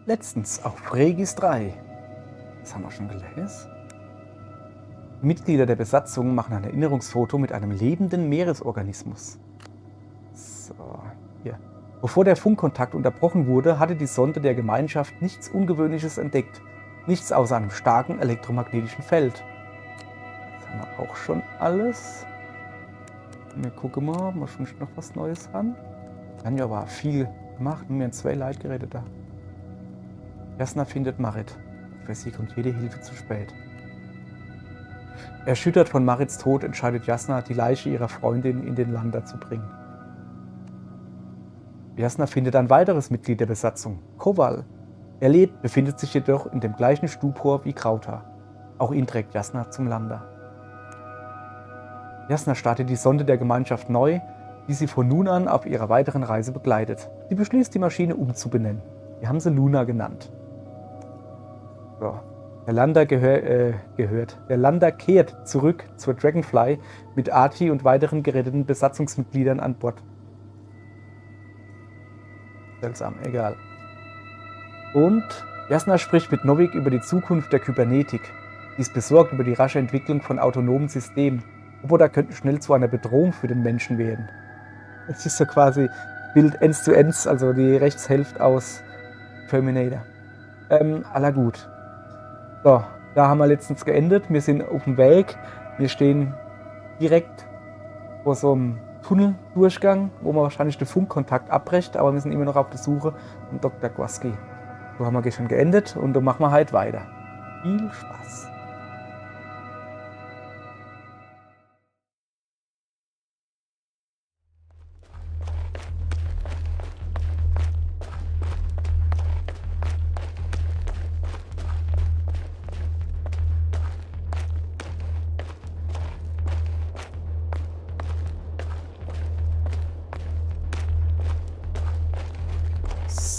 letztens auf Regis 3. Das haben wir schon gelesen. Die Mitglieder der Besatzung machen ein Erinnerungsfoto mit einem lebenden Meeresorganismus. So, hier. Bevor der Funkkontakt unterbrochen wurde, hatte die Sonde der Gemeinschaft nichts Ungewöhnliches entdeckt. Nichts außer einem starken elektromagnetischen Feld. Das haben wir auch schon alles. Wir gucken mal, ob wir schon noch was Neues haben. Wir haben ja aber viel gemacht und wir haben 2 Leitgeräte da. Jasna findet Marit. Für sie kommt jede Hilfe zu spät. Erschüttert von Marits Tod entscheidet Jasna, die Leiche ihrer Freundin in den Lander zu bringen. Jasna findet ein weiteres Mitglied der Besatzung, Kowal. Er lebt, befindet sich jedoch in dem gleichen Stupor wie Krauta. Auch ihn trägt Jasna zum Lander. Jasna startet die Sonde der Gemeinschaft neu, die sie von nun an auf ihrer weiteren Reise begleitet. Sie beschließt, die Maschine umzubenennen. Wir haben sie Luna genannt. So. Der Lander Der Lander kehrt zurück zur Dragonfly mit Arti und weiteren geretteten Besatzungsmitgliedern an Bord. Seltsam, egal. Und Jasna spricht mit Novik über die Zukunft der Kybernetik. Sie ist besorgt über die rasche Entwicklung von autonomen Systemen. Roboter könnten schnell zu einer Bedrohung für den Menschen werden. Es ist so quasi Bild Ends to Ends, also die Rechtshälfte aus Terminator. Aller gut. So, da haben wir letztens geendet. Wir sind auf dem Weg. Wir stehen direkt vor so einem Tunneldurchgang, wo man wahrscheinlich den Funkkontakt abbrecht, aber wir sind immer noch auf der Suche nach Dr. Gwaski. So haben wir gestern geendet und da machen wir halt weiter. Viel Spaß!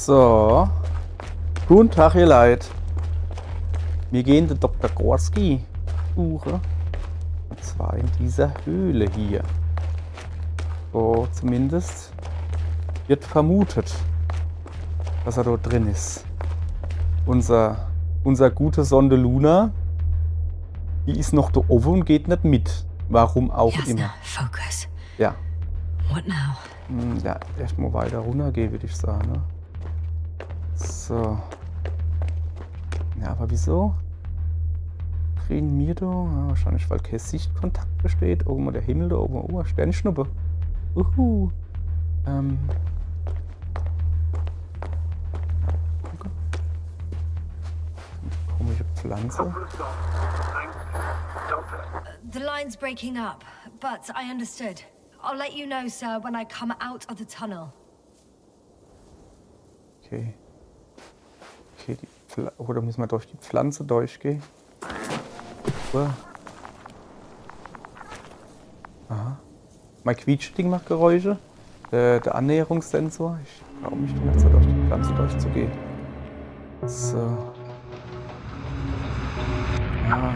So, guten Tag, ihr Leid. Wir gehen den Dr. Gwaski suchen. Und zwar in dieser Höhle hier. So, zumindest wird vermutet, dass er dort drin ist. Unser gute Sonde Luna, die ist noch da oben und geht nicht mit. Warum auch immer. Focus. Ja. What now? Ja, erstmal weiter runtergehen, würde ich sagen. Ne? So. Ja, aber wieso? Kriegen wir da? Ja, wahrscheinlich, weil kein Sichtkontakt besteht. Oben der Himmel da oben. Oh, Sternschnuppe. Okay. Komische Pflanze. The line's breaking up, but I understood. I'll let you know, sir, when I come out of the tunnel. Okay. Oder müssen wir durch die Pflanze durchgehen? Super. Aha. Mein Quietschding macht Geräusche. Der Annäherungssensor. Ich traue mich die ganze Zeit durch die Pflanze durchzugehen. So. Ah.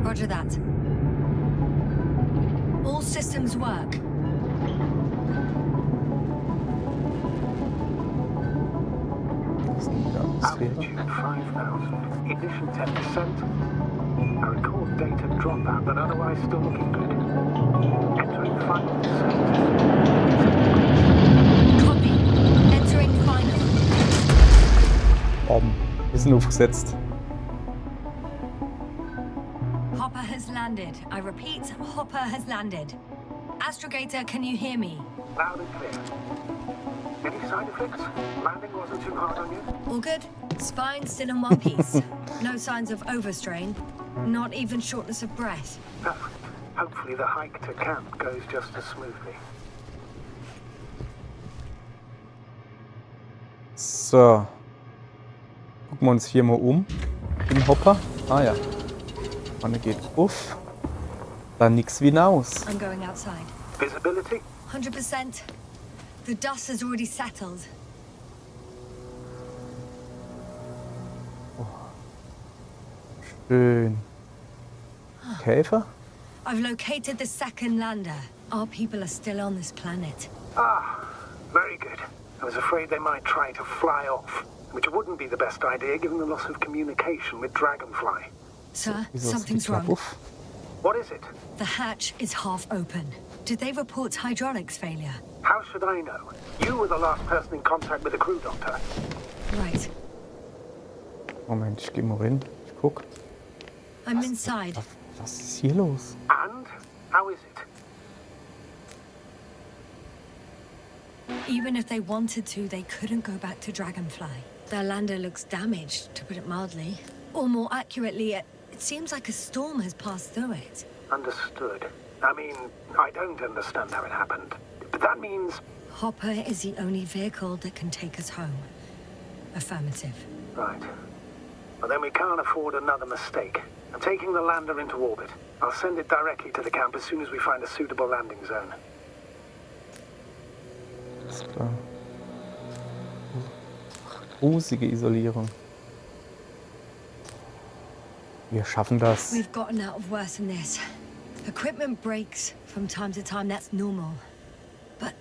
Roger that. All systems work. Altitude 5,000. Ignition 10%. I record data dropout, but otherwise still looking good. Entering final descent. Copy. Entering final. Wir sind aufgesetzt. Hopper has landed. I repeat, Hopper has landed. Astrogator, can you hear me? Loud and clear. Any side effects? Landing wasn't too hard on you? All good? Spine still in one piece. No signs of overstrain. Not even shortness of breath. Perfect. Hopefully the hike to camp goes just as smoothly. So. Gucken wir uns hier mal um. Im Hopper. Ah ja. Vorne geht auf. da nix wie hinaus. I'm going outside. Visibility? 100%. The dust has already settled. Schön. Käfer? I've located the second lander. Our people are still on this planet. Ah, very good. I was afraid they might try to fly off, which wouldn't be the best idea given the loss of communication with Dragonfly. Sir, Wieso ist die something's Klappe wrong. auf? What is it? The hatch is half open. Did they report hydraulics failure? How should I know? You were the last person in contact with the crew doctor. Right. Moment, ich geh mal rein. Ich guck. I'm inside. Was ist hier los? And? How is it? Even if they wanted to, they couldn't go back to Dragonfly. Their lander looks damaged, to put it mildly. Or more accurately, it seems like a storm has passed through it. Understood. I mean, I don't understand how it happened. But that means... Hopper is the only vehicle that can take us home. Affirmative. Right. Well, then we can't afford another mistake. I'm taking the lander into orbit. I'll send it directly to the camp as soon as we find a suitable landing zone. Alles klar. Grusige Isolierung. Wir schaffen das. We've gotten out of worse than this. Equipment breaks from time to time, that's normal. But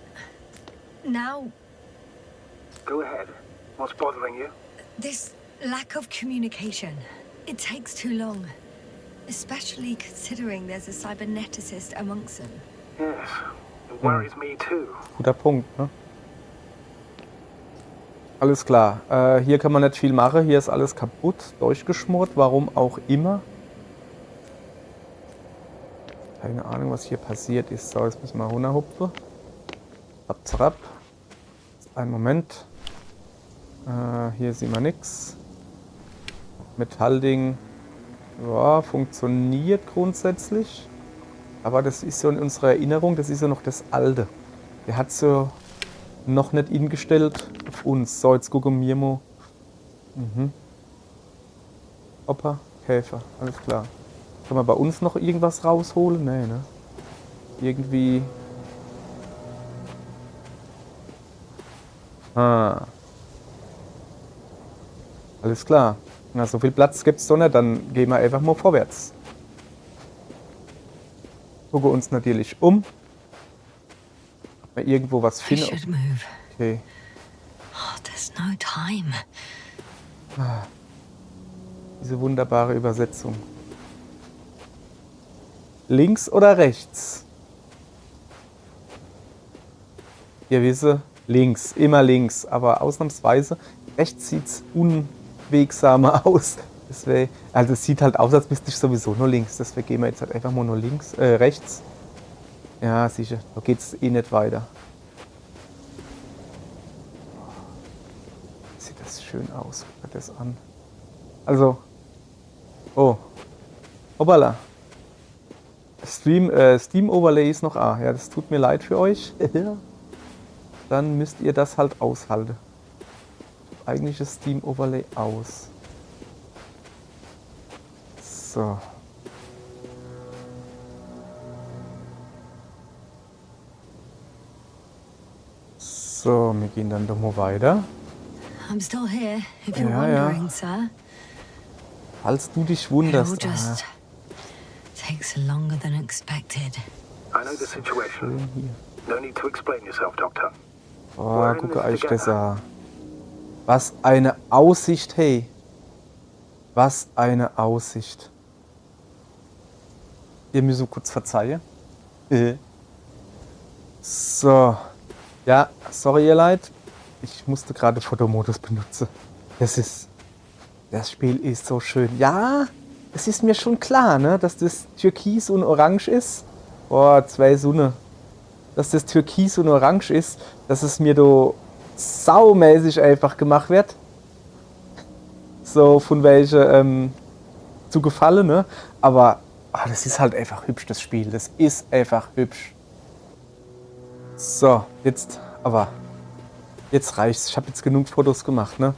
now, Go ahead. What's bothering you? this lack of communication, it takes too long. Especially considering there's a cyberneticist amongst them. Yes. It worries me too. Guter Punkt, ne? Alles klar. Hier kann man nicht viel machen. Hier ist alles kaputt, durchgeschmort. Warum auch immer. Keine Ahnung, was hier passiert ist. So, jetzt müssen wir runterhupfen. Zap, zap. Einen Moment. Hier sehen wir nichts. Metallding. Ja, funktioniert grundsätzlich. Aber das ist so in unserer Erinnerung, das ist ja noch das Alte. Der hat so noch nicht ingestellt auf uns. So, jetzt gucken wir mal. Hoppa, Käfer, alles klar. Kann man bei uns noch irgendwas rausholen? Nee, ne? Irgendwie. Alles klar. Na, so viel Platz gibt's doch nicht, dann gehen wir einfach mal vorwärts. Gucken uns natürlich um. Ob wir irgendwo was I finden. should move. Okay. Oh, there's no time. Diese wunderbare Übersetzung. Links oder rechts? Ihr wisst, links, immer links, aber ausnahmsweise rechts sieht's unwegsamer aus. Also es sieht halt aus, als müsste ich sowieso nur links. Deswegen gehen wir jetzt halt einfach mal nur links, rechts. Ja, sicher, da geht's eh nicht weiter. Sieht das schön aus, guck dir das an. Also, oh, hoppala. Steam Overlay ist noch A. Ja, das tut mir leid für euch. Dann müsst ihr das halt aushalten. Eigentlich ist Steam Overlay aus. So. So, wir gehen dann doch mal weiter. I'm still here, if you're Ja, ja. wondering, sir. Falls du dich It all wunderst. just takes longer than expected. I know the situation. Schön hier. No need to explain yourself, Doctor. Oh, gucke euch das an. Was eine Aussicht, hey. Was eine Aussicht. Ihr müsst so kurz verzeihen. So. Ja, sorry ihr Leid. Ich musste gerade Fotomodus benutzen. Das Spiel ist so schön. Ja, es ist mir schon klar, ne, dass das Türkis und Orange ist. Boah, zwei Sonne. Dass das Türkis und Orange ist, dass es mir so saumäßig einfach gemacht wird. So von welche zu gefallen, ne? Aber das ist halt einfach hübsch, das Spiel. Das ist einfach hübsch. So, jetzt reicht's. Ich habe jetzt genug Fotos gemacht, ne?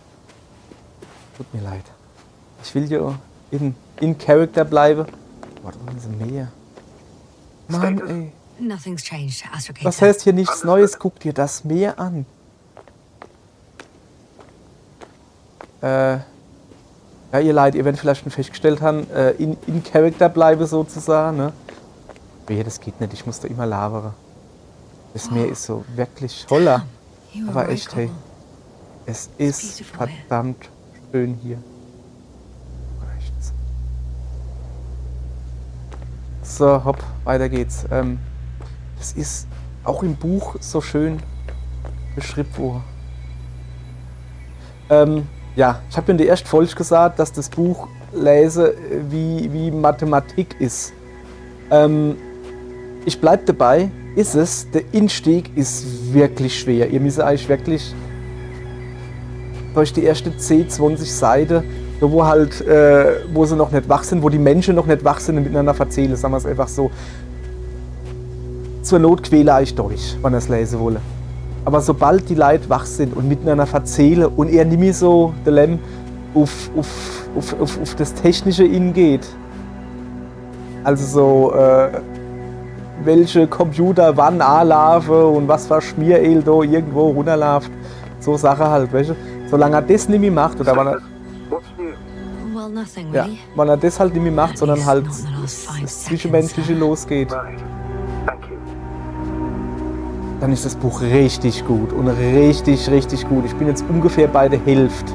Tut mir leid. Ich will hier in Character bleiben. Boah, da sind Meer. Mann, Status? ey. Nothing's changed, Astrogator. Was heißt hier nichts Neues? Guck dir das Meer an. Ja, ihr Leid, ihr werdet vielleicht schon festgestellt haben, in Character bleibe sozusagen, ne? Wehe, das geht nicht, ich muss da immer labere. Das Meer ist so wirklich holler. You were Aber right, echt, hey. Cobble. Es ist beautiful here. verdammt schön hier. Rechts. So, hopp, weiter geht's. Das ist auch im Buch so schön beschrieben worden. Ja, ich habe in der ersten Folge gesagt, dass das Buch lese wie Mathematik ist. Ich bleib dabei, ist es. Der Einstieg ist wirklich schwer. Ihr müsst eigentlich wirklich durch die erste 10, 20 Seiten, wo halt, wo sie noch nicht wach sind, wo die Menschen noch nicht wach sind und miteinander erzählen, sagen wir es einfach so. Zur Not quäle ich durch, wenn ihr es lesen wolle. Aber sobald die Leute wach sind und miteinander erzählen und er nicht mehr so der Lem auf das Technische hingeht, also so, welche Computer wann anlaufen und was für Schmieröl da irgendwo runterläuft, so Sachen halt, weißt du? Solange er das nicht mehr macht, oder wenn er, What's new? Well, nothing ja, really. wenn er das halt nicht mehr macht, sondern least halt not in the last 5 das Zwischenmenschliche seconds. losgeht, Right. Thank you. dann ist das Buch richtig gut und richtig, richtig gut. Ich bin jetzt ungefähr bei der Hälfte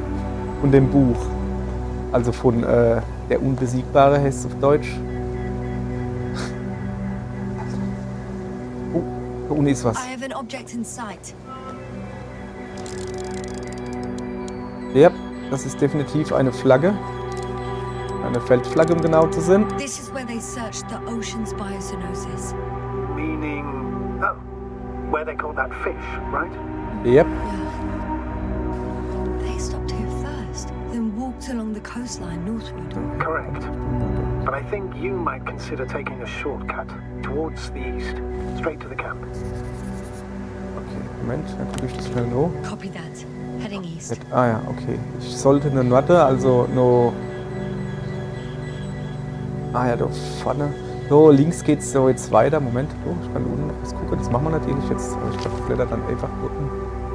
von dem Buch. Also von Der Unbesiegbare heißt es auf Deutsch. Oh, da unten ist was. I have an object in sight. Ja, das ist definitiv eine Flagge. Eine Feldflagge, um genau zu sein. This is where they searched the ocean's biocenosis. Meaning, oh, where they caught that fish, right? Ja, Yeah. They stopped here first, then walked along the coastline northward. Correct. But I think you might consider taking a shortcut towards the east, straight to the camp. okay, Moment, dann gucke ich das schnell noch. Copy that. Heading east. Ah ja, okay. Ich sollte nur Norde, also nur. Ah ja, da vorne. So, links geht's so jetzt weiter. Moment, oh, ich kann unten noch was gucken. Das machen wir natürlich jetzt. Aber ich glaube, ich blätter dann einfach unten.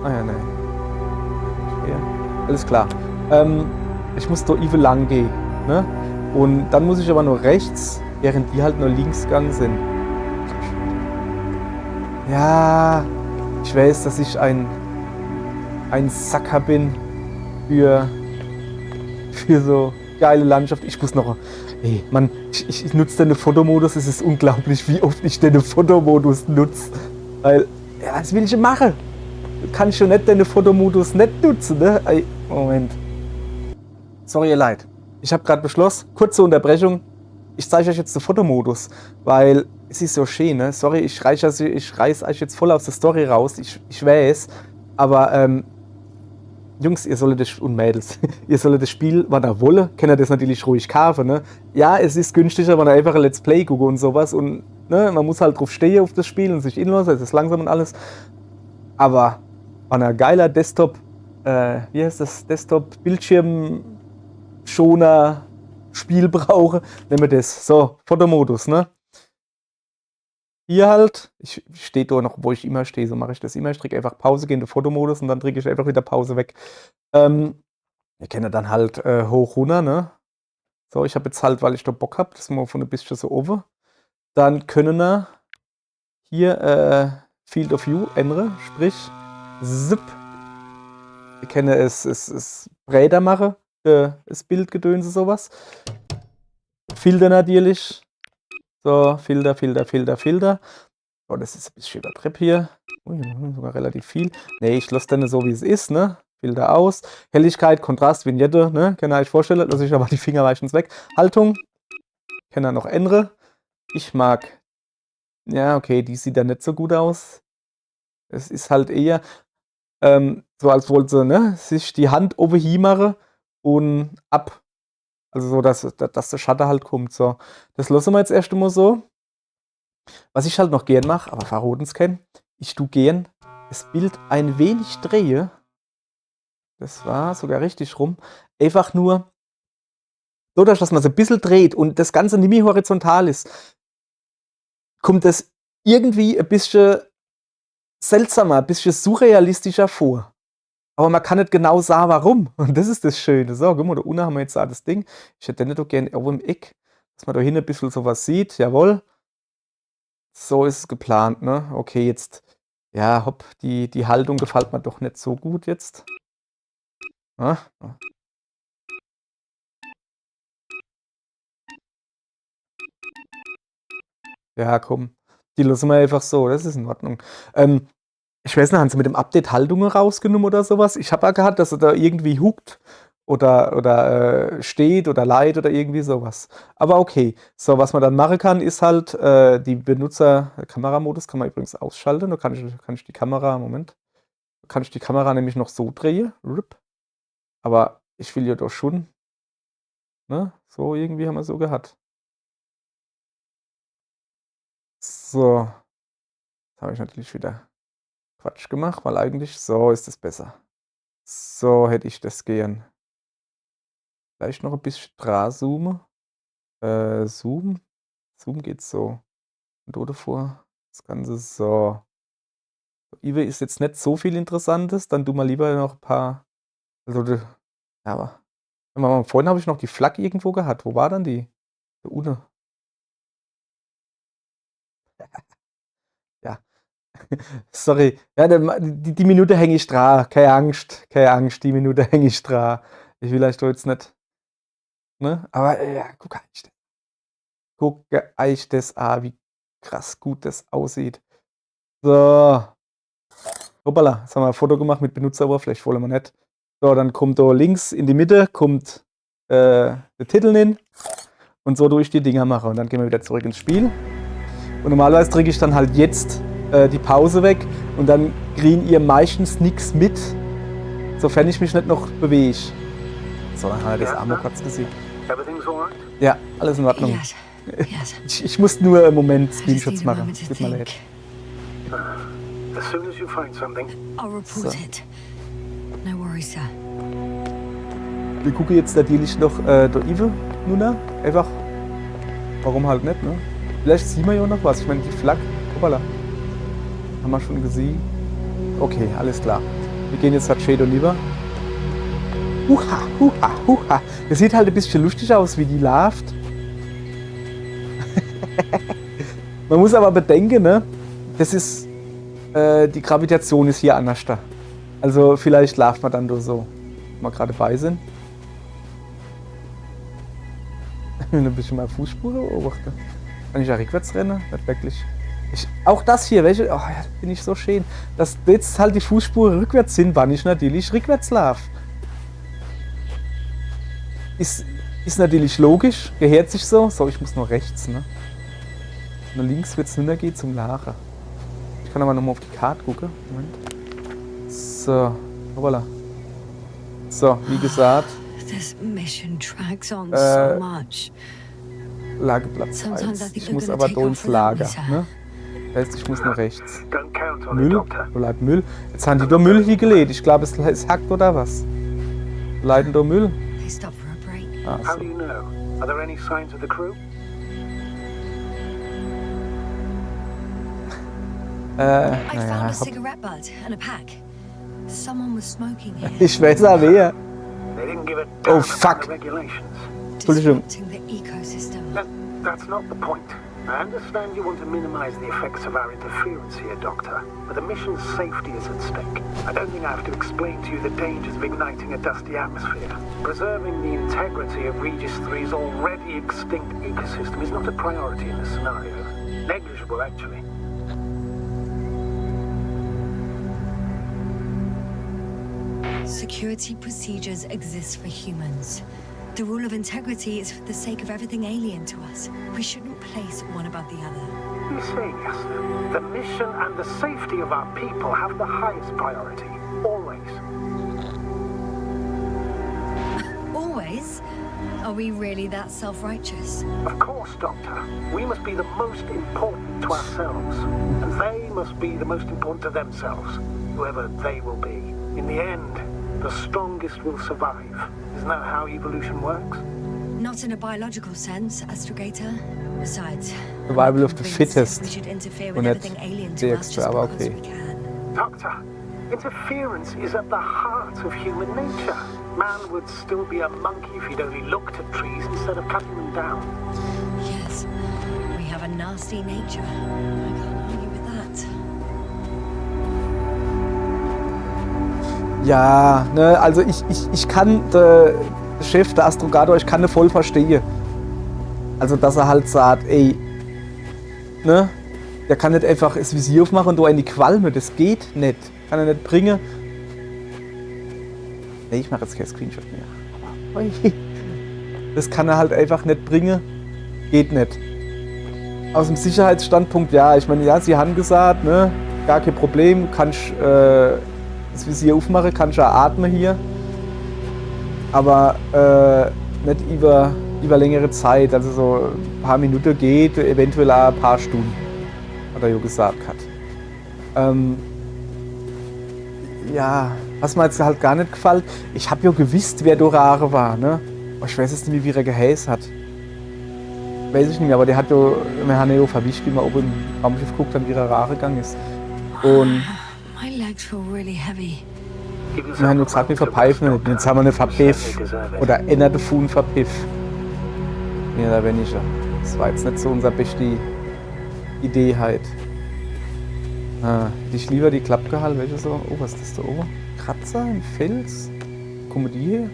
Ah ja, nein. Okay. Alles klar. Ich muss da even lang gehen. Ne? Und dann muss ich aber nur rechts, während die halt nur links gegangen sind. Ja, ich weiß, dass ich ein Sacker bin für so geile Landschaft. Ich muss noch. Ey, Mann, ich nutze den Fotomodus. Es ist unglaublich, wie oft ich den Fotomodus nutze. Weil, ja, was will ich machen? Du kannst schon nicht den Fotomodus nicht nutzen, ne? Ey, Moment. Sorry, ihr Leid. Ich habe gerade beschlossen, kurze Unterbrechung. Ich zeige euch jetzt den Fotomodus, weil es ist so schön, ne? Sorry, ich reiß euch jetzt voll aus der Story raus. Ich weiß, aber Jungs, ihr solltet das, und Mädels, ihr solltet das Spiel, wann ihr wollt, könnt ihr das natürlich ruhig kaufen, ne? Ja, es ist günstiger, wenn ihr einfach ein Let's Play guckt und sowas und ne, man muss halt drauf stehen auf das Spiel und sich inlassen, es ist langsam und alles. Aber wenn ihr geiler Desktop, wie heißt das, Desktop-Bildschirmschoner Spiel brauche, nehmen wir das. So, Fotomodus, ne? Hier halt, ich stehe da noch, wo ich immer stehe, so mache ich das immer. Ich drücke einfach Pause, gehe in den Fotomodus und dann drücke ich einfach wieder Pause weg. Ihr kennt dann halt hoch, runter, ne? So, ich habe jetzt halt, weil ich da Bock habe, das mal von ein bisschen so over. Dann können wir hier Field of View ändern, sprich zip. Wir können es breiter machen, das Bildgedönse sowas. Filter natürlich. So, Filter. Oh, das ist ein bisschen übertrieben hier. Ui, sogar relativ viel. Ne, ich lasse dann so, wie es ist, ne? Filter aus. Helligkeit, Kontrast, Vignette, ne? Kann ihr euch vorstellen, lasse ich aber die Finger meistens weg. Haltung. Kann er noch ändern. Ich mag. Ja, okay, die sieht dann nicht so gut aus. Es ist halt eher so, als wollte sie, ne? Sich die Hand oben hier machen und ab. Also so, dass der Shutter halt kommt. So. Das lassen wir jetzt erst einmal so. Was ich halt noch gern mache, aber verraten kennen, ich tue gern das Bild ein wenig drehe. Das war sogar richtig rum. Einfach nur, so dass man es ein bisschen dreht und das Ganze nicht mehr horizontal ist, kommt das irgendwie ein bisschen seltsamer, ein bisschen surrealistischer vor. Aber man kann nicht genau sagen, warum. Und das ist das Schöne. So, guck mal, da unten haben wir jetzt auch das Ding. Ich hätte nicht so gerne irgendwo im Eck, dass man da hinten ein bisschen sowas sieht. Jawohl. So ist es geplant, ne? Okay, jetzt, ja, hopp, die Haltung gefällt mir doch nicht so gut jetzt. Ah, ah. Ja, komm. Die lassen wir einfach so, das ist in Ordnung. Ich weiß nicht, haben sie mit dem Update Haltungen rausgenommen oder sowas? Ich habe ja gehabt, dass er da irgendwie huckt oder steht oder leiht oder irgendwie sowas. Aber okay. So, was man dann machen kann, ist halt die Benutzer-Kameramodus kann man übrigens ausschalten. Da kann ich die Kamera, Moment, da kann ich die Kamera nämlich noch so drehen. Rup. Aber ich will ja doch schon, ne? So irgendwie haben wir so gehabt. So, jetzt habe ich natürlich wieder Quatsch gemacht, weil eigentlich so ist es besser. So hätte ich das gern. Vielleicht noch ein bisschen dran zoomen. Zoom. Zoom geht so. Und oder vor. Das Ganze so. eBay ist jetzt nicht so viel Interessantes. Dann tun wir lieber noch ein paar. Also, ja, aber. Vorhin habe ich noch die Flagge irgendwo gehabt. Wo war dann die? Da unten. Ja. Sorry. Ja, die Minute hänge ich dran. Keine Angst. Keine Angst. Die Minute hänge ich dran. Ich will euch da jetzt nicht. Ne? Aber ja, gucke euch das an, wie krass gut das aussieht. So. Hoppala, jetzt haben wir ein Foto gemacht mit Benutzeroberfläche, wollen wir nicht. So, dann kommt da links in die Mitte, kommt der Titel hin und so durch die Dinger machen. Und dann gehen wir wieder zurück ins Spiel. Und normalerweise drücke ich dann halt jetzt die Pause weg und dann kriegen ihr meistens nichts mit, sofern ich mich nicht noch bewege. So, dann haben wir das Ammo kurz gesehen. Everything's all right? Ja, alles in Ordnung. Yes. Yes. Ich muss nur im Moment I just Screenshots need a machen. moment to Tut mir leid. think. As soon as you find something, I'll report So. it. No worries, sir. Wir gucken jetzt natürlich noch der Ive nun einfach. Warum halt nicht, ne? Vielleicht sehen wir ja noch was. Ich meine, die Flagge. Hoppala. Haben wir schon gesehen. Okay, alles klar. Wir gehen jetzt halt Shadow lieber. Huha, huha, huha. Das sieht halt ein bisschen lustig aus, wie die läuft. Man muss aber bedenken, ne? Das ist. Die Gravitation ist hier anders da. Also vielleicht läuft man dann nur so. Wenn wir gerade bei sind. Ein bisschen mal Fußspuren beobachten. Kann ich ja rückwärts rennen? Nicht wirklich. Auch das hier, welche. Oh ja, finde ich so schön. Dass jetzt halt die Fußspuren rückwärts sind, wann ich natürlich rückwärts laufe. Ist natürlich logisch, gehört sich so. So, ich muss nur rechts, ne? Nur links wird es nicht mehr gehen zum Lachen. Ich kann aber nochmal auf die Karte gucken. Moment. So, hoppala. So, wie gesagt, This mission drags on so much. Lageplatz Sometimes I 1. think Ich we're muss gonna aber take da off ins without Lager. me, sir. Ne? Das heißt, ich muss nur rechts. don't count on it, Müll? Doctor. Wo bleibt Müll? Jetzt haben die da Müll hier gelegt. Ich glaube, es hackt oder was? Leiden da Müll? They stopped for a break. Ah, How so. do you know? Are there any signs of the crew? I found Naja, a hopp. cigarette butt and a pack. Someone was smoking here, Ich weiß auch wer. They didn't give a Oh, damn fuck. about the regulations. Entschuldigung. disrupting the ecosystem. That's not the point. I understand you want to minimize the effects of our interference here, Doctor, but the mission's safety is at stake. I don't think I have to explain to you the dangers of igniting a dusty atmosphere. Preserving the integrity of Regis 3's already extinct ecosystem is not a priority in this scenario. Negligible, actually. Security procedures exist for humans. The rule of integrity is for the sake of everything alien to us. We shouldn't place one above the other. You say, yes. The mission and the safety of our people have the highest priority. Always. Always? Are we really that self-righteous? Of course, Doctor. We must be the most important to ourselves. And they must be the most important to themselves. Whoever they will be. In the end, the strongest will survive. Isn't that how evolution works? Not in a biological sense, Astrogator. Besides, Survival of the convinced fittest. we should interfere with Und nicht everything alien to der us Extra, just aber because okay. we can. Doctor, interference is at the heart of human nature. Man would still be a monkey if he'd only looked at trees instead of cutting them down. Yes, we have a nasty nature. I can't argue with that. Ja, ne, also ich kann der Chef, der Astrogator, ich kann ne voll verstehen. Also, dass er halt sagt, ey, ne, der kann nicht einfach das Visier aufmachen und da in die Qualme, das geht nicht. Kann er nicht bringen. Ne, ich mache jetzt kein Screenshot mehr. Aber das kann er halt einfach nicht bringen. Geht nicht. Aus dem Sicherheitsstandpunkt, ja, ich meine, ja, sie haben gesagt, ne, gar kein Problem, kannst das Visier aufmachen, kannst ja atmen hier. Aber nicht über längere Zeit, also so ein paar Minuten geht, eventuell auch ein paar Stunden, hat er ja gesagt hat. Ja, was mir jetzt halt gar nicht gefällt, ich habe ja gewusst, wer Dorare war, ne? Aber ich weiß jetzt nicht, wie er geheißen hat. Weiß ich nicht mehr, aber der hat ja, wir haben ja verwischt, wie wir oben im Raumschiff geguckt haben, wie er Rare gegangen ist. Und My legs feel really heavy. wir haben ja gesagt, wir verpfeifen nicht. Jetzt haben wir eine Verpiff. Oder einer davon Verpiff. Mehr oder weniger. Das war jetzt nicht so unsere beste Idee halt. Hätte ich lieber die Klappe gehalten, welche so. Oh, was ist das da oben? Kratzer im Fels? Kommen die hier?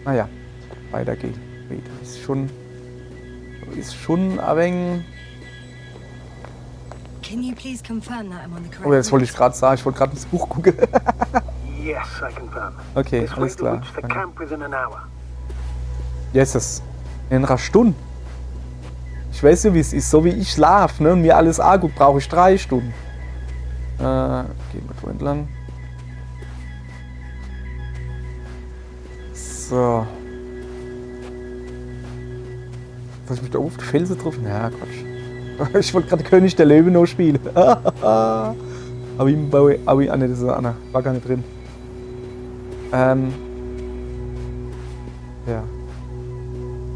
Naja, weiter geht. Ist schon ein wenig. Can you please confirm that I'm on the correct Oh, das wollte ich route? gerade sagen. Ich wollte gerade ins Buch gucken. Yes, I confirm. Okay, This alles way to klar. reach the camp within an hour. Jesus. In einer Stunde. Ich weiß ja, wie es ist. So wie ich schlafe, ne, und mir alles anguckt, brauche ich 3 Stunden. Gehen wir da entlang. So. Soll ich mich da auf die Felsen drauf? Ja, Quatsch. Ich wollte gerade König der Löwen noch spielen. Aber ich das ist Anna. War gar nicht drin. Ja.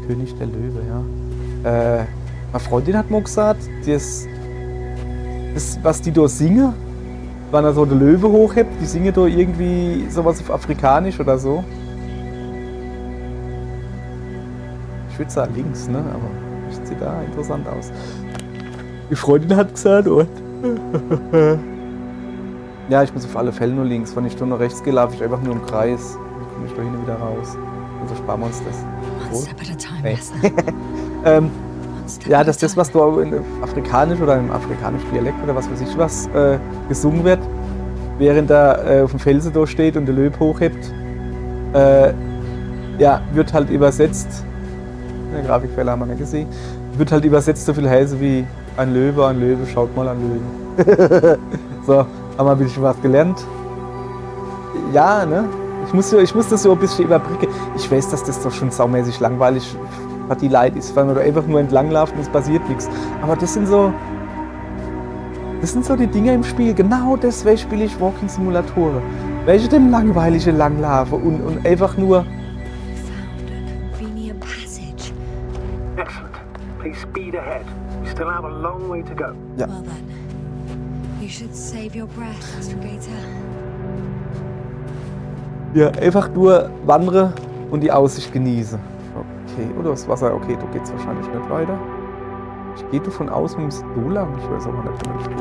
König der Löwe, ja. Meine Freundin hat mir gesagt, das, was die da singen, wenn er so der Löwe hochhebt, die singen da irgendwie sowas auf Afrikanisch oder so. Ich würde sagen links, ne? Aber das sieht da interessant aus. Die Freundin hat gesagt, und ja, ich muss auf alle Fälle nur links. Wenn ich nur nach rechts gehe, laufe ich einfach nur im Kreis. Dann komme ich da hinten wieder raus. Also sparen wir uns das. One step at a time, Nee. Lesnar. One step Ja, at a dass das, time. was da in Afrikanisch oder im afrikanischen Dialekt oder was weiß ich was gesungen wird, während er auf dem Felsen da steht und der Löwe hochhebt, ja, wird halt übersetzt. In der Grafikquelle haben wir nicht gesehen. Wird halt übersetzt so viel heißen wie ein Löwe, schaut mal an Löwen. So, haben wir ein bisschen was gelernt. Ja, ne? Ich muss das so ein bisschen überbrücken. Ich weiß, dass das doch schon saumäßig langweilig für die Leute ist, weil man da einfach nur entlang läuft und es passiert nichts. Aber das sind so die Dinge im Spiel. Genau deswegen spiele ich Walking-Simulatoren. Welche dem langweilige Langlaufen und einfach nur. Found a convenient passage. Excellent. Please speed ahead. We still have a long way to go. Ja. Well then, you should save your breath, Astrogator. Ja, einfach nur wandern und die Aussicht genießen. Okay, oder das Wasser, okay, da geht's wahrscheinlich nicht weiter. Ich gehe davon aus, wir müssen so lang. Ich weiß aber nicht, wo ich stehe.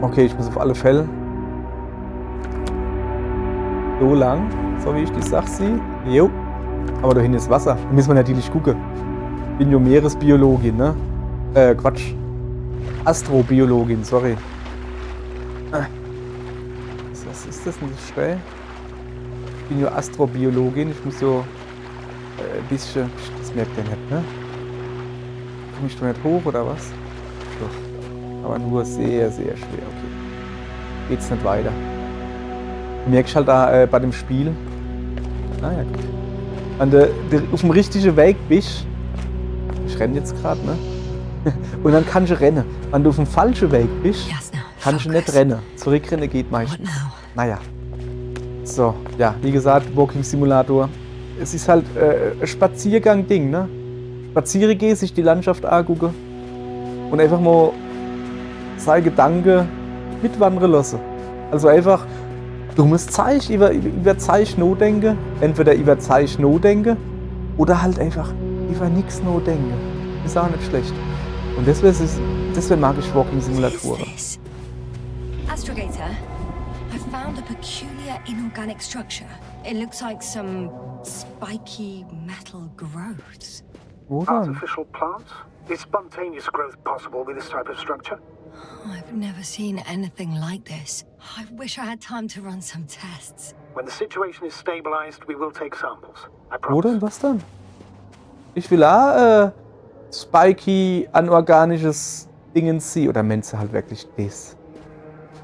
Okay, ich muss auf alle Fälle so lang, so wie ich die Sache sehe. Jo. Aber da hinten ist Wasser. Da müssen wir natürlich gucken. Ich bin ja Meeresbiologin, ne? Quatsch. Astrobiologin, sorry. Was ist das denn, das Stell? Ich bin ja Astrobiologin, ich muss so ein bisschen. Das merkt ihr nicht, ne? Komme ich da nicht hoch oder was? Doch. Aber nur sehr, sehr schwer, okay. Geht's nicht weiter. Du merkst halt da bei dem Spiel. Naja, gut. Wenn du auf dem richtigen Weg bist. Ich renne jetzt gerade, ne? Und dann kannst du rennen. Wenn du auf dem falschen Weg bist, Jasna, kannst du nicht focus. rennen. Zurückrennen geht What meistens. now? Naja. So, ja, wie gesagt, Walking Simulator. es ist halt ein Spaziergang-Ding, ne? Spazieren gehen, sich die Landschaft angucken und einfach mal seine Gedanken mitwandern lassen. Also einfach dummes Zeich über Zeich nachdenken, entweder über Zeich nachdenken oder halt einfach über nichts nachdenken. Ist auch nicht schlecht. Und deswegen mag ich Walking-Simulatoren. What is this? Astrogator, I found a peculiar inorganic structure. It looks like some spiky metal growths. Wo dann? Artificial plants? Is spontaneous growth possible with this type of structure? I've never seen anything like this. I wish I had time to run some tests. When the situation is stabilized, we will take samples. I Wo promise. denn? Was dann? Ich will auch spiky, anorganisches Dingens sehen. Oder meinst du halt wirklich das?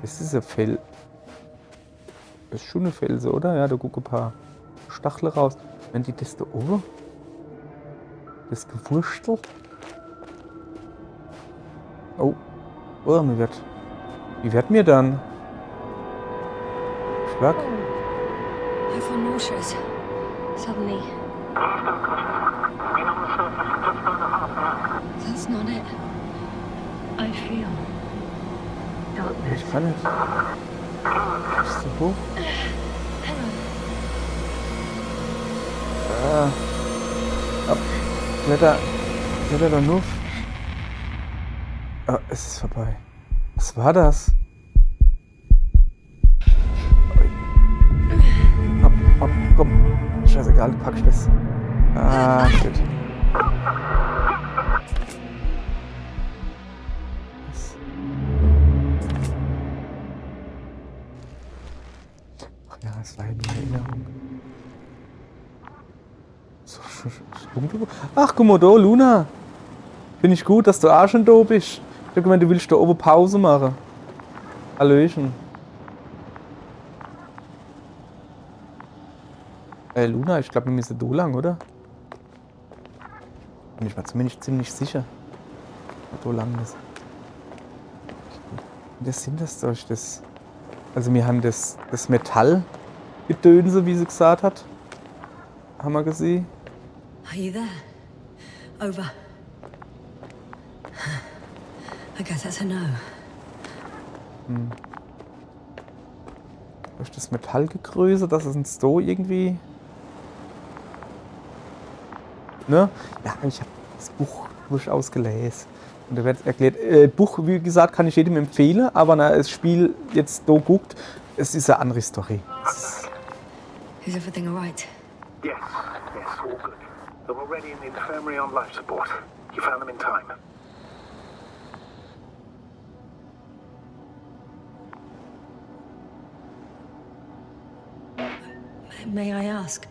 Das ist ein Fell. Das ist schon eine Felsen, oder? Ja, da gucken ein paar Stacheln raus. Wenn die das da oben? Das Gewurstel? Oh. Oh, wie wird mir dann? Schlag? I feel nauseous. Suddenly. That's not it. I feel darkness. Ich kann nicht. Ist so hoch? Hang on. Ab. Kletter doch nur. Ah, es ist vorbei. Was war das? Ab, komm. Scheißegal, du packst das. Ah, shit. Was? Ach ja, es war ja nur Erinnerung. So dunkel. Ach, guck mal da, Luna. Finde ich gut, dass du auch schon da bist. Ich hab gemeint, du willst da oben Pause machen. Hallöchen. Luna, ich glaube, wir müssen da lang, oder? Bin ich mir zumindest ziemlich sicher. Da lang müssen. Und das sind das durch das. Also wir haben das Metallgedönse, wie sie gesagt hat. Haben wir gesehen. Are you there? Over. I guess that's a no. Durch das Metallgegröße, das ist uns so irgendwie. Ne? Ja, ich habe das Buch durchaus gelesen. Und da wird erklärt, Buch, wie gesagt, kann ich jedem empfehlen, aber na, das Spiel jetzt da guckt, es ist eine andere Story. Is everything alright? Yes, all good. They're already in the infirmary on life support. You found them in time. May I ask?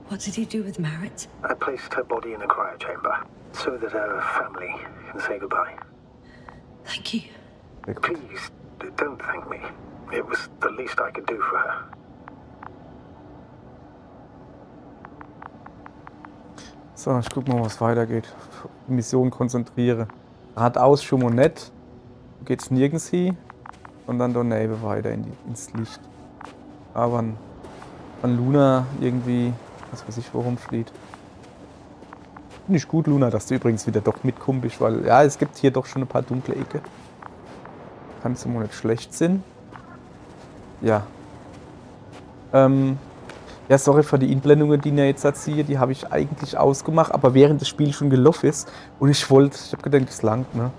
What did he do with Marit? I placed her body in a cryo chamber so that her family can say goodbye. Thank you. Sehr gut. Please, don't thank me. It was the least I could do for her. So, ich guck mal, was weitergeht. Die Mission konzentriere. Geradeaus schon mal nicht. Geht's nirgends hin. Und dann daneben weiter ins Licht. Aber an Luna irgendwie, was weiß ich, worum flieht. Finde ich gut, Luna, dass du übrigens wieder doch mitkommst, weil ja, es gibt hier doch schon ein paar dunkle Ecken. Kann es immer nicht schlecht sein. Ja. Ja, sorry für die Einblendungen, die ich jetzt erziehe, die habe ich eigentlich ausgemacht, aber während das Spiel schon gelaufen ist und ich habe gedacht, es langt, ne?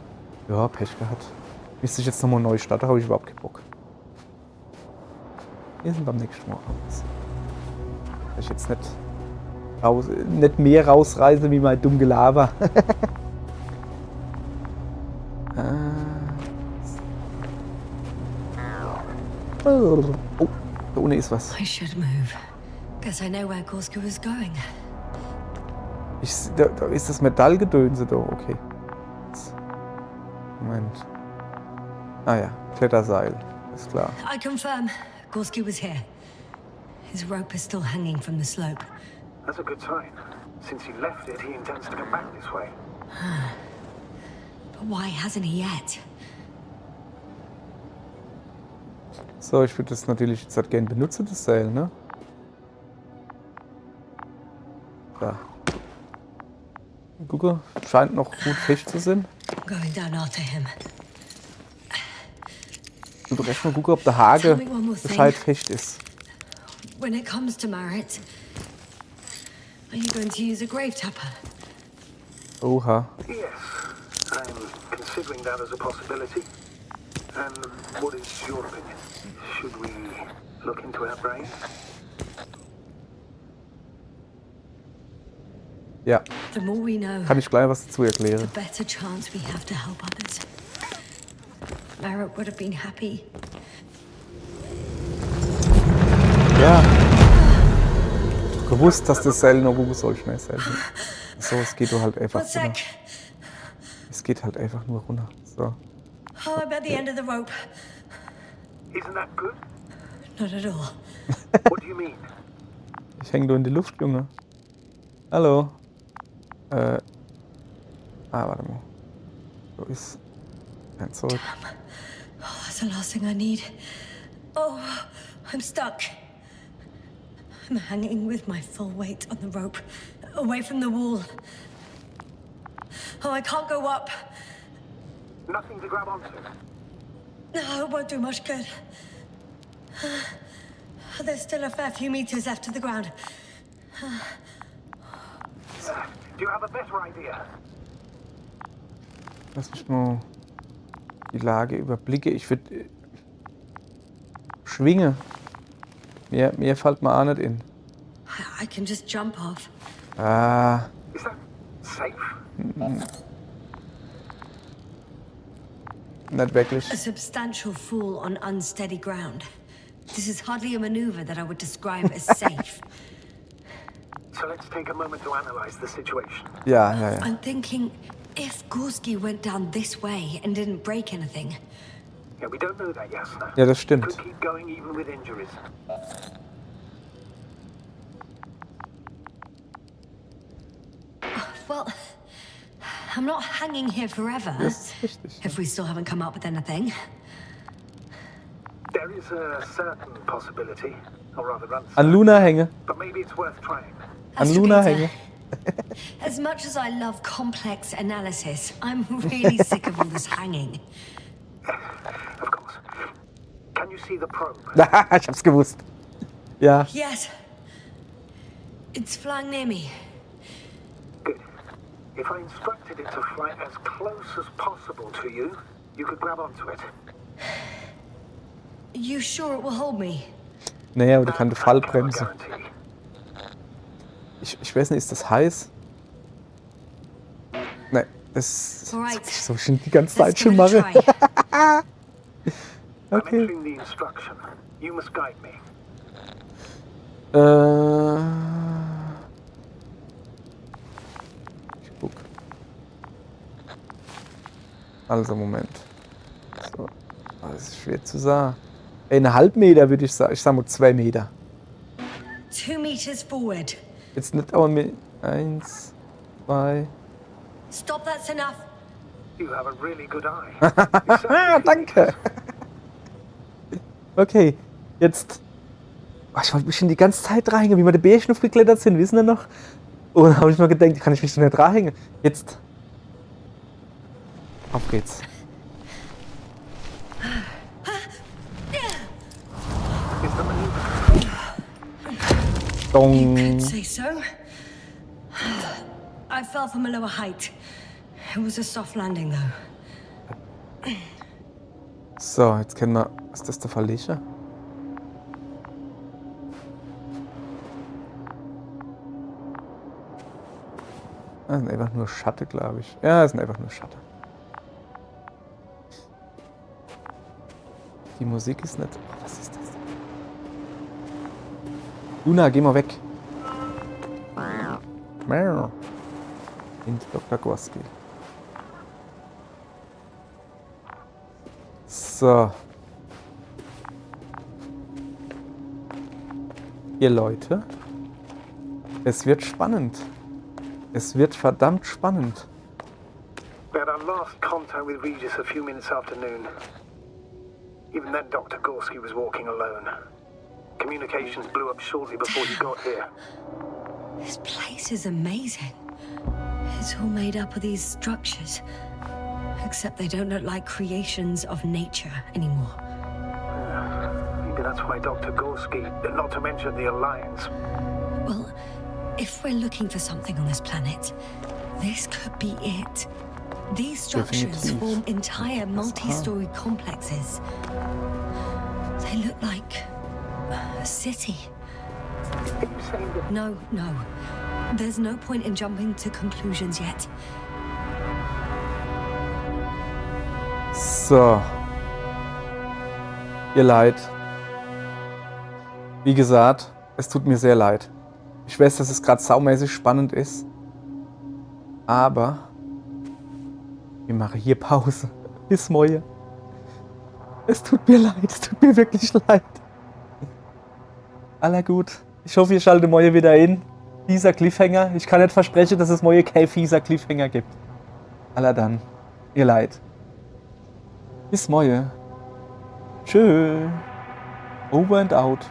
Ja, Pech gehabt. Müsste ich jetzt nochmal neu starten, habe ich überhaupt keinen Bock. Wir sind beim nächsten Mal raus. Ich jetzt nicht mehr rausreise wie mein dumm Gelaber. Oh, da unten ist was. I should move. Guess I know where Gorska was going. Da ist das Metallgedönse da, okay. Moment. Ah ja, Kletterseil, ist klar. I confirm. Gorski was here. His rope is still hanging from the slope. That's a good sign. Since he left it, he intends to come back this way. But why hasn't he yet? So, ich würde das natürlich jetzt halt gerne benutzen, das Seil, ne? Da. Gucke, scheint noch gut fest zu sein. Going down after him. Du doch erst mal gucken, ob der Hage gescheit fest ist. When it comes to Marit, are you going to use a grave tapper? Oha. Yes, I'm considering that as a possibility. And what is your opinion? Should we look into our brain? Ja, The more we know, kann ich gleich was dazu the erklären. better chance we have to help others. Marit would have been happy. Ja. Gewusst, dass das Seil noch gut soll, schnell sein. So, es geht halt einfach One runter. sec. Es geht halt einfach nur runter. So. Oh, I'm at the end of the rope. Isn't that good? Not at all. What do you mean? Ich hänge nur in die Luft, Junge. Hallo. Warte mal. So ist. Kein zurück. Oh, that's the last thing I need. Oh, I'm stuck. I'm hanging with my full weight on the rope, away from the wall. Oh, I can't go up. Nothing to grab onto. No, it won't do much good. There's still a fair few meters left to the ground. Do you have a better idea? Lass mich mal die Lage überblicke. Ich würde. Schwinge. Mir fällt mir auch nicht in. I can just jump off. Ah. Is that safe? Nicht wirklich. A substantial fall on unsteady ground. This is hardly a maneuver that I would describe as safe. So let's take a moment to analyze the situation. Ja. I'm thinking, if Gorski went down this way and didn't break anything, Yeah, we don't know that, Jasna. Ja, das stimmt. Could keep going even with injuries. well, I'm not hanging here forever. Das ist richtig. If we still haven't come up with anything. There is a certain possibility, or rather An uncertain, Luna hänge. but maybe it's worth trying. An Luna Astrogator, hänge. As much as I love complex analysis, I'm really sick of all this hanging. Of course. Can you see the probe? Ich hab's gewusst. Ja. Yes. It's flying near me. Good. If I instructed it to fly as close as possible to you, you could grab onto it. You sure it will hold me? Naja, aber die kann die I cannot Fallbremse. guarantee. Ich weiß nicht, ist das heiß? Nein, das Alright. so schon die ganze Zeit Let's schon give it a mache. try. I'm Okay. entering the instruction. You must guide me. Ich guck. Also, Moment. So. Oh, das ist schwer zu sagen. Einen halben Meter würde ich sagen. Ich sag mal 2 Meter. 2 meters forward. Jetzt nicht aber mit 1, 2. Stop, that's enough. You have a really good eye. Ah, danke. Okay, jetzt. Oh, ich wollte mich schon die ganze Zeit reinhängen, wie wir die Bärchen aufgeklettert sind, wissen wir noch? Und dann habe ich mir gedacht, kann ich mich so nicht reinhängen. Jetzt. Auf geht's. Is the maneuver? Dong. Could say so. I fell from a lower height. It was a soft landing, though. So, jetzt kennen wir. Ist das der Verleger? Das sind einfach nur Schatten, glaube ich. Ja, das sind einfach nur Schatten. Die Musik ist nicht. Oh, was ist das? Luna, geh mal weg. Meow. Und Dr. Gorski. So. Ihr Leute, es wird spannend. Es wird verdammt spannend. We had our last contact with Regis a few minutes after noon. Even then, Dr. Gorski was walking alone. Communications blew up shortly before he got here. This place is amazing. It's all made up of these structures. Except they don't look like creations of nature anymore. Maybe that's why Dr. Gorski, not to mention the Alliance. Well, if we're looking for something on this planet, this could be it. These structures Definitiv. form entire multi-story complexes. They look like a city. Are you saying that No. There's no point in jumping to conclusions yet. So. Ihr Leid. Wie gesagt, es tut mir sehr leid. Ich weiß, dass es gerade saumäßig spannend ist. Aber wir machen hier Pause. Bis morgen. Es tut mir leid. Es tut mir wirklich leid. Aller gut. Ich hoffe, ihr schaltet morgen wieder ein. Fieser Cliffhanger. Ich kann nicht versprechen, dass es morgen kein fieser Cliffhanger gibt. Aller dann. Ihr Leid. Bis morgen. Tschö. Over and out.